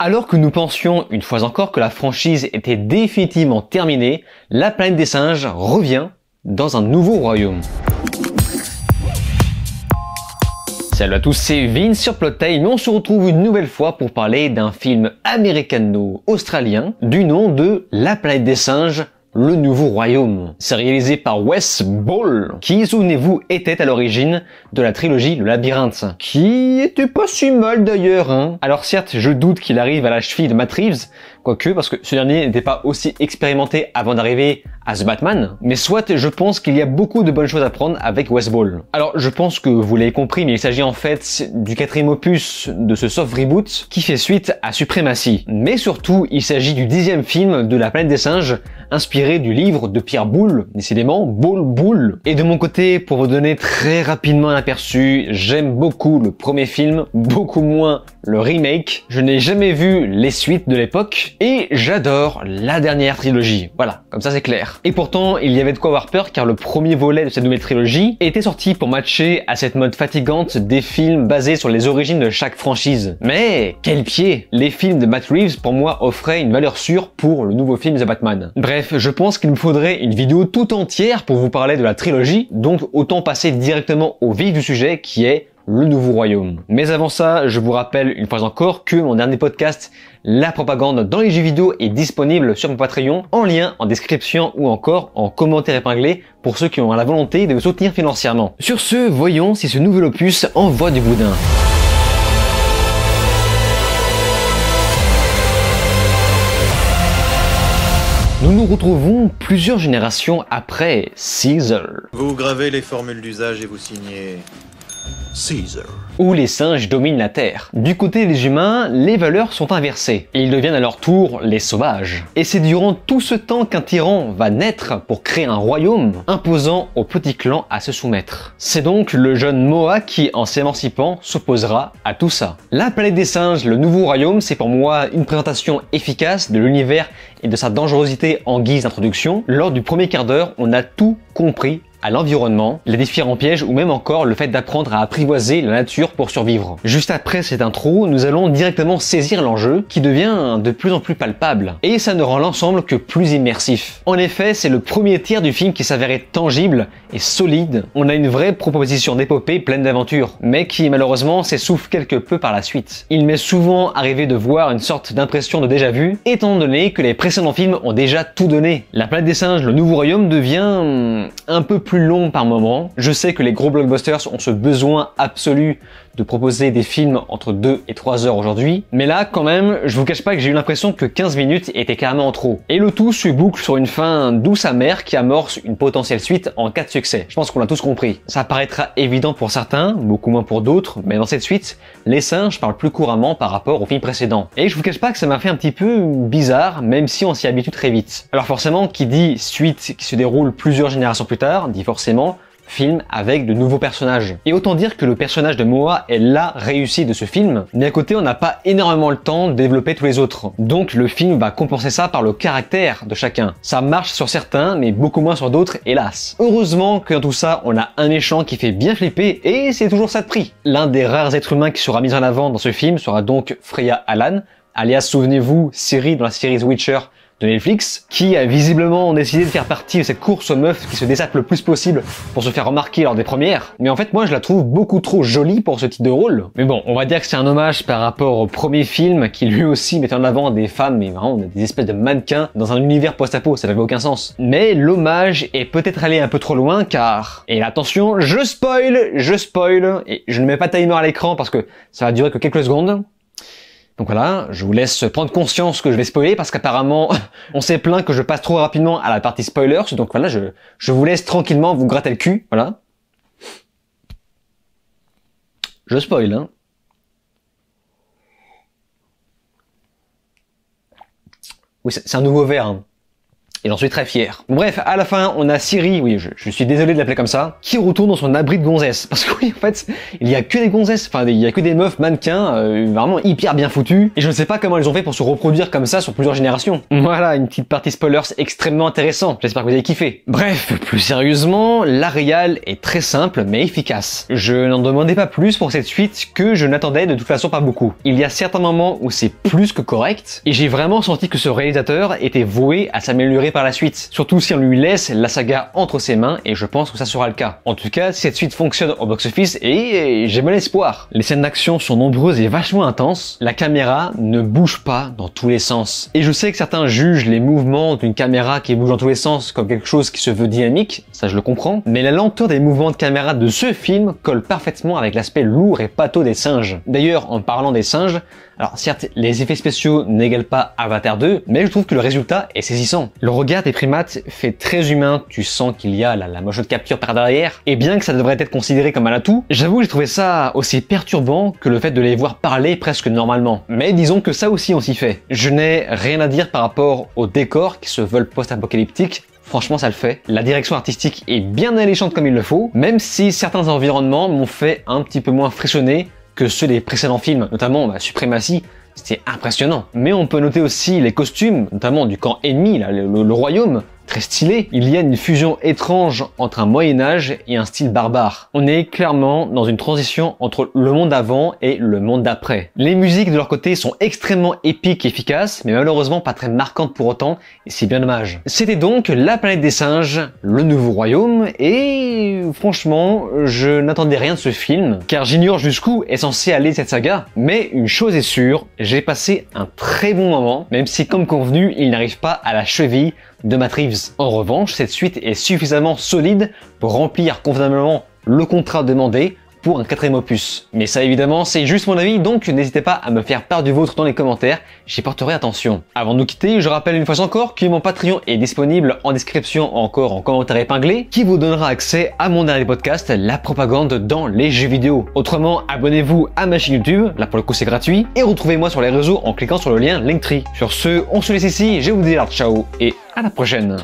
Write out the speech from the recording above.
Alors que nous pensions une fois encore que la franchise était définitivement terminée, la planète des singes revient dans un nouveau royaume. Salut à tous, c'est Vince sur Plottail, mais on se retrouve une nouvelle fois pour parler d'un film américano-australien du nom de La planète des singes, le nouveau royaume. C'est réalisé par Wes Ball, qui, souvenez-vous, était à l'origine de la trilogie Le Labyrinthe, qui était pas si mal d'ailleurs, hein. Alors certes, je doute qu'il arrive à la cheville de Matt Reeves, quoique, parce que ce dernier n'était pas aussi expérimenté avant d'arriver à The Batman, mais soit je pense qu'il y a beaucoup de bonnes choses à prendre avec Wes Ball. Alors je pense que vous l'avez compris, mais il s'agit en fait du quatrième opus de ce soft reboot qui fait suite à Supremacy. Mais surtout, il s'agit du 10e film de La planète des singes, inspiré du livre de Pierre Boulle, décidément Boulle. Et de mon côté, pour vous donner très rapidement un aperçu, j'aime beaucoup le premier film, beaucoup moins le remake. Je n'ai jamais vu les suites de l'époque et j'adore la dernière trilogie. Voilà, comme ça c'est clair. Et pourtant, il y avait de quoi avoir peur car le premier volet de cette nouvelle trilogie était sorti pour matcher à cette mode fatigante des films basés sur les origines de chaque franchise. Mais quel pied! Les films de Matt Reeves pour moi offraient une valeur sûre pour le nouveau film The Batman. Bref, je pense qu'il me faudrait une vidéo tout entière pour vous parler de la trilogie, donc autant passer directement au vif du sujet qui est le nouveau royaume. Mais avant ça, je vous rappelle une fois encore que mon dernier podcast, La propagande dans les jeux vidéo, est disponible sur mon Patreon, en lien en description ou encore en commentaire épinglé pour ceux qui ont la volonté de me soutenir financièrement. Sur ce, voyons si ce nouvel opus envoie du boudin. Nous nous retrouvons plusieurs générations après Caesar. Vous gravez les formules d'usage et vous signez Caesar. Où les singes dominent la Terre. Du côté des humains, les valeurs sont inversées, et ils deviennent à leur tour les sauvages. Et c'est durant tout ce temps qu'un tyran va naître pour créer un royaume, imposant aux petits clans à se soumettre. C'est donc le jeune Moa qui, en s'émancipant, s'opposera à tout ça. La planète des singes, le nouveau royaume, c'est pour moi une présentation efficace de l'univers et de sa dangerosité en guise d'introduction. Lors du premier quart d'heure, on a tout compris à l'environnement, les différents pièges ou même encore le fait d'apprendre à apprivoiser la nature pour survivre. Juste après cette intro, nous allons directement saisir l'enjeu qui devient de plus en plus palpable et ça ne rend l'ensemble que plus immersif. En effet, c'est le premier tiers du film qui s'avérait tangible et solide. On a une vraie proposition d'épopée pleine d'aventures, mais qui malheureusement s'essouffle quelque peu par la suite. Il m'est souvent arrivé de voir une sorte d'impression de déjà-vu, étant donné que les précédents films ont déjà tout donné. La planète des singes, le nouveau royaume devient un peu plus long par moment. Je sais que les gros blockbusters ont ce besoin absolu de proposer des films entre 2 et 3 heures aujourd'hui, mais là quand même, je vous cache pas que j'ai eu l'impression que 15 minutes était carrément trop. Et le tout se boucle sur une fin douce amère qui amorce une potentielle suite en cas de succès. Je pense qu'on l'a tous compris. Ça paraîtra évident pour certains, beaucoup moins pour d'autres, mais dans cette suite, les singes parlent plus couramment par rapport au film précédent. Et je vous cache pas que ça m'a fait un petit peu bizarre, même si on s'y habitue très vite. Alors forcément, qui dit suite qui se déroule plusieurs générations plus tard, dit forcément film avec de nouveaux personnages. Et autant dire que le personnage de Moa est la réussite de ce film, mais à côté on n'a pas énormément le temps de développer tous les autres. Donc le film va compenser ça par le caractère de chacun. Ça marche sur certains, mais beaucoup moins sur d'autres, hélas. Heureusement que dans tout ça, on a un méchant qui fait bien flipper, et c'est toujours ça de prix. L'un des rares êtres humains qui sera mis en avant dans ce film sera donc Freya Allan, alias, souvenez-vous, Ciri dans la série The Witcher de Netflix, qui a visiblement décidé de faire partie de cette course aux meufs qui se dessapent le plus possible pour se faire remarquer lors des premières. Mais en fait, moi, je la trouve beaucoup trop jolie pour ce type de rôle. Mais bon, on va dire que c'est un hommage par rapport au premier film qui lui aussi mettait en avant des femmes, mais vraiment des espèces de mannequins dans un univers post-apo, ça n'avait aucun sens. Mais l'hommage est peut-être allé un peu trop loin car... Et attention, je spoil, et je ne mets pas de timer à l'écran parce que ça va durer que quelques secondes. Donc voilà, je vous laisse prendre conscience que je vais spoiler parce qu'apparemment on s'est plaint que je passe trop rapidement à la partie spoilers, donc voilà, je vous laisse tranquillement vous gratter le cul, voilà. Je spoil, hein. Oui, c'est un nouveau verre, hein. et j'en suis très fier. Bref, à la fin, on a Ciri, oui, je suis désolé de l'appeler comme ça, qui retourne dans son abri de gonzesse. Parce que oui, en fait, il y a que des gonzesses, enfin, il y a que des meufs mannequins, vraiment hyper bien foutues, et je ne sais pas comment elles ont fait pour se reproduire comme ça sur plusieurs générations. Voilà, une petite partie spoilers extrêmement intéressant, j'espère que vous avez kiffé. Bref, plus sérieusement, la réal est très simple mais efficace. Je n'en demandais pas plus pour cette suite que je n'attendais de toute façon pas beaucoup. Il y a certains moments où c'est plus que correct, et j'ai vraiment senti que ce réalisateur était voué à s'améliorer par la suite, surtout si on lui laisse la saga entre ses mains, et je pense que ça sera le cas. En tout cas, si cette suite fonctionne au box-office, et j'ai bon espoir. Les scènes d'action sont nombreuses et vachement intenses, la caméra ne bouge pas dans tous les sens. Et je sais que certains jugent les mouvements d'une caméra qui bouge dans tous les sens comme quelque chose qui se veut dynamique, ça je le comprends, mais la lenteur des mouvements de caméra de ce film colle parfaitement avec l'aspect lourd et pâteau des singes. D'ailleurs, en parlant des singes, alors certes, les effets spéciaux n'égalent pas Avatar 2, mais je trouve que le résultat est saisissant. Le regard des primates fait très humain, tu sens qu'il y a la motion de capture par derrière, et bien que ça devrait être considéré comme un atout, j'avoue j'ai trouvé ça aussi perturbant que le fait de les voir parler presque normalement. Mais disons que ça aussi on s'y fait. Je n'ai rien à dire par rapport aux décors qui se veulent post-apocalyptiques. Franchement, ça le fait. La direction artistique est bien alléchante comme il le faut, même si certains environnements m'ont fait un petit peu moins frissonner que ceux des précédents films, notamment Suprématie. C'était impressionnant. Mais on peut noter aussi les costumes, notamment du camp ennemi, là, le royaume. Très stylé. Il y a une fusion étrange entre un Moyen-Âge et un style barbare. On est clairement dans une transition entre le monde d'avant et le monde d'après. Les musiques de leur côté sont extrêmement épiques et efficaces, mais malheureusement pas très marquantes pour autant, et c'est bien dommage. C'était donc La Planète des Singes, le nouveau royaume, et franchement, je n'attendais rien de ce film, car j'ignore jusqu'où est censé aller cette saga, mais une chose est sûre, j'ai passé un très bon moment, même si comme convenu, il n'arrive pas à la cheville de Matt Reeves. En revanche, cette suite est suffisamment solide pour remplir convenablement le contrat demandé pour un 4e opus. Mais ça évidemment, c'est juste mon avis, donc n'hésitez pas à me faire part du vôtre dans les commentaires, j'y porterai attention. Avant de nous quitter, je rappelle une fois encore que mon Patreon est disponible en description, encore en commentaire épinglé, qui vous donnera accès à mon dernier podcast, La propagande dans les jeux vidéo. Autrement, abonnez-vous à ma chaîne YouTube, là pour le coup c'est gratuit, et retrouvez-moi sur les réseaux en cliquant sur le lien Linktree. Sur ce, on se laisse ici, je vous dis alors ciao, et à la prochaine.